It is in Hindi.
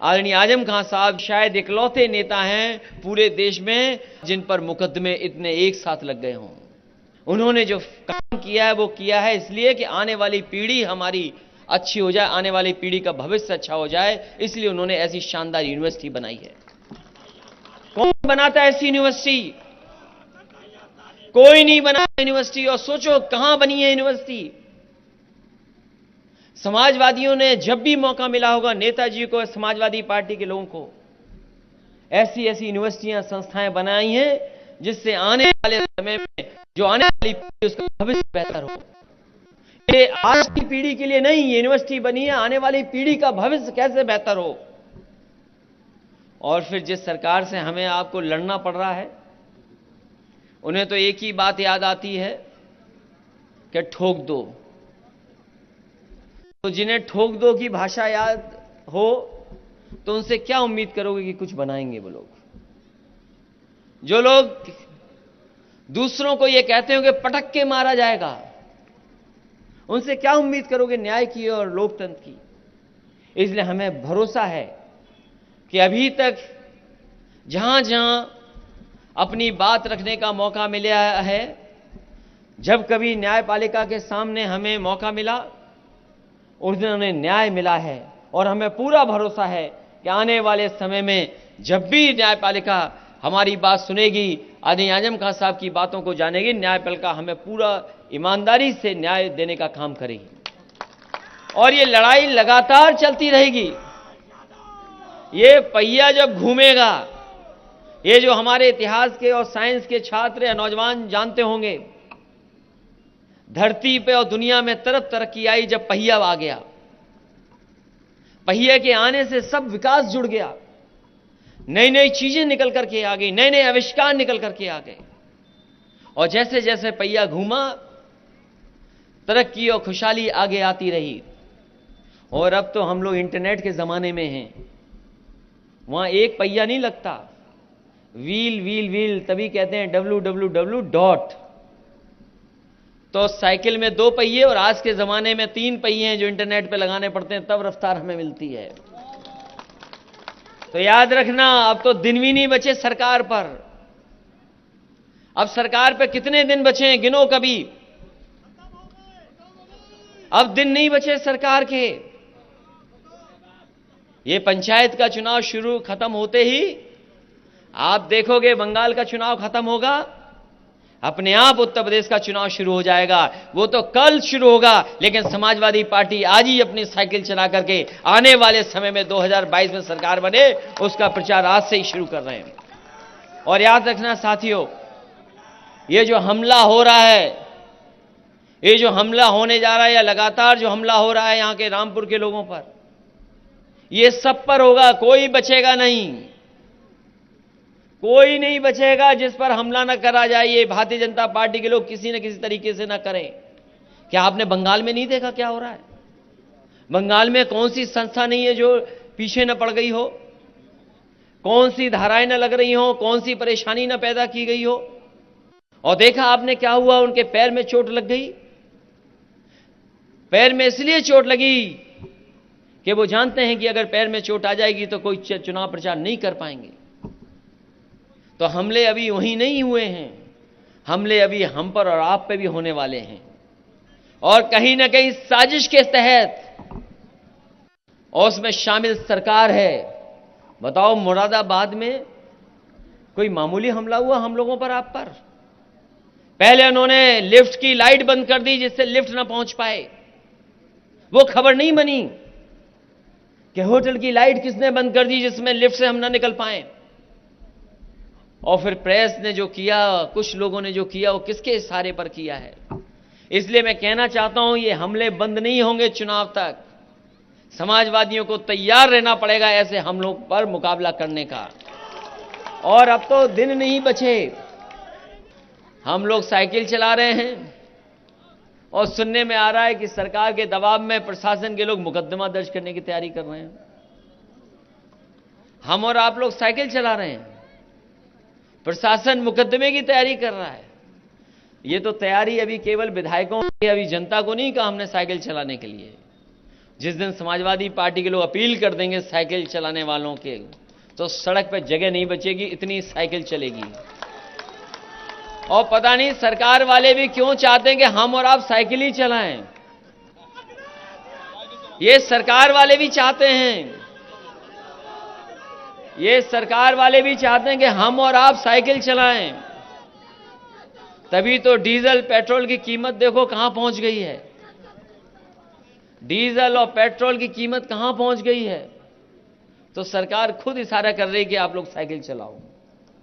आदरणीय आजम खान साहब शायद इकलौते नेता हैं पूरे देश में जिन पर मुकदमे इतने एक साथ लग गए हों। उन्होंने जो काम किया है वो किया है इसलिए कि आने वाली पीढ़ी हमारी अच्छी हो जाए, आने वाली पीढ़ी का भविष्य अच्छा हो जाए, इसलिए उन्होंने ऐसी शानदार यूनिवर्सिटी बनाई है। कौन बनाता है ऐसी यूनिवर्सिटी? कोई नहीं बनाता यूनिवर्सिटी। और सोचो कहां बनी है यूनिवर्सिटी। समाजवादियों ने जब भी मौका मिला होगा नेताजी को, समाजवादी पार्टी के लोगों को, ऐसी ऐसी यूनिवर्सिटियां, संस्थाएं बनाई हैं जिससे आने वाले समय में जो आने वाली पीढ़ी उसका भविष्य बेहतर हो। ये आज की पीढ़ी के लिए नहीं, यूनिवर्सिटी बनी है आने वाली पीढ़ी का भविष्य कैसे बेहतर हो। और फिर जिस सरकार से हमें आपको लड़ना पड़ रहा है, उन्हें तो एक ही बात याद आती है कि ठोक दो। तो जिन्हें ठोक दो की भाषा याद हो तो उनसे क्या उम्मीद करोगे कि कुछ बनाएंगे वो लोग? जो लोग दूसरों को ये कहते हो कि पटक के मारा जाएगा, उनसे क्या उम्मीद करोगे न्याय की और लोकतंत्र की? इसलिए हमें भरोसा है कि अभी तक जहां जहां अपनी बात रखने का मौका मिला है, जब कभी न्यायपालिका के सामने हमें मौका मिला उस दिन हमें न्याय मिला है। और हमें पूरा भरोसा है कि आने वाले समय में जब भी न्यायपालिका हमारी बात सुनेगी, आदरणीय आजम खान साहब की बातों को जानेगी, न्यायपालिका हमें पूरा ईमानदारी से न्याय देने का काम करेगी। और ये लड़ाई लगातार चलती रहेगी। ये पहिया जब घूमेगा, ये जो हमारे इतिहास के और साइंस के छात्र या नौजवान जानते होंगे, धरती पे और दुनिया में तरफ तरक्की आई जब पहिया आ गया। पहिए के आने से सब विकास जुड़ गया, नई नई चीजें निकल करके आ गई, नए नए आविष्कार निकल करके आ गए। और जैसे जैसे पहिया घूमा, तरक्की और खुशहाली आगे आती रही। और अब तो हम लोग इंटरनेट के जमाने में हैं, वहां एक पहिया नहीं लगता, व्हील व्हील व्हील, तभी कहते हैं www. तो साइकिल में 2 पहिए और आज के जमाने में 3 पहिए हैं जो इंटरनेट पे लगाने पड़ते हैं, तब रफ्तार हमें मिलती है। तो याद रखना, अब तो दिन भी नहीं बचे सरकार पर। अब सरकार पे कितने दिन बचे हैं गिनो कभी। अब दिन नहीं बचे सरकार के। ये पंचायत का चुनाव खत्म होते ही आप देखोगे बंगाल का चुनाव खत्म होगा, अपने आप उत्तर प्रदेश का चुनाव शुरू हो जाएगा। वो तो कल शुरू होगा, लेकिन समाजवादी पार्टी आज ही अपनी साइकिल चला करके आने वाले समय में 2022 में सरकार बने, उसका प्रचार आज से ही शुरू कर रहे हैं। और याद रखना साथियों, ये जो हमला हो रहा है, ये जो हमला होने जा रहा है या लगातार जो हमला हो रहा है यहां के रामपुर के लोगों पर, ये सब पर होगा, कोई बचेगा नहीं, कोई नहीं बचेगा जिस पर हमला न करा जाए। ये भारतीय जनता पार्टी के लोग किसी न किसी तरीके से न करें। क्या आपने बंगाल में नहीं देखा क्या हो रहा है? बंगाल में कौन सी संस्था नहीं है जो पीछे न पड़ गई हो, कौन सी धाराएं न लग रही हो, कौन सी परेशानी न पैदा की गई हो। और देखा आपने क्या हुआ, उनके पैर में चोट लग गई। पैर में इसलिए चोट लगी कि वो जानते हैं कि अगर पैर में चोट आ जाएगी तो कोई चुनाव प्रचार नहीं कर पाएंगे। तो हमले अभी वहीं नहीं हुए हैं, हमले अभी हम पर और आप पे भी होने वाले हैं। और कहीं ना कहीं साजिश के तहत, और उसमें शामिल सरकार है। बताओ, मुरादाबाद में कोई मामूली हमला हुआ हम लोगों पर, आप पर? पहले उन्होंने लिफ्ट की लाइट बंद कर दी जिससे लिफ्ट ना पहुंच पाए। वो खबर नहीं बनी कि होटल की लाइट किसने बंद कर दी जिसमें लिफ्ट से हम ना निकल पाए। और फिर प्रेस ने जो किया, कुछ लोगों ने जो किया, वो किसके इशारे पर किया है। इसलिए मैं कहना चाहता हूं, ये हमले बंद नहीं होंगे चुनाव तक। समाजवादियों को तैयार रहना पड़ेगा ऐसे हमलों पर मुकाबला करने का। और अब तो दिन नहीं बचे। हम लोग साइकिल चला रहे हैं और सुनने में आ रहा है कि सरकार के दबाव में प्रशासन के लोग मुकदमा दर्ज करने की तैयारी कर रहे हैं। हम और आप लोग साइकिल चला रहे हैं, प्रशासन मुकदमे की तैयारी कर रहा है। ये तो तैयारी अभी केवल विधायकों की, अभी जनता को नहीं कहा हमने साइकिल चलाने के लिए। जिस दिन समाजवादी पार्टी के लोग अपील कर देंगे साइकिल चलाने वालों के, तो सड़क पर जगह नहीं बचेगी, इतनी साइकिल चलेगी। और पता नहीं सरकार वाले भी क्यों चाहते हैं कि हम और आप साइकिल ही चलाएं। ये सरकार वाले भी चाहते हैं, ये सरकार वाले भी चाहते हैं कि हम और आप साइकिल चलाएं। तभी तो डीजल पेट्रोल की कीमत देखो कहां पहुंच गई है। डीजल और पेट्रोल की कीमत कहां पहुंच गई है। तो सरकार खुद इशारा कर रही है कि आप लोग साइकिल चलाओ।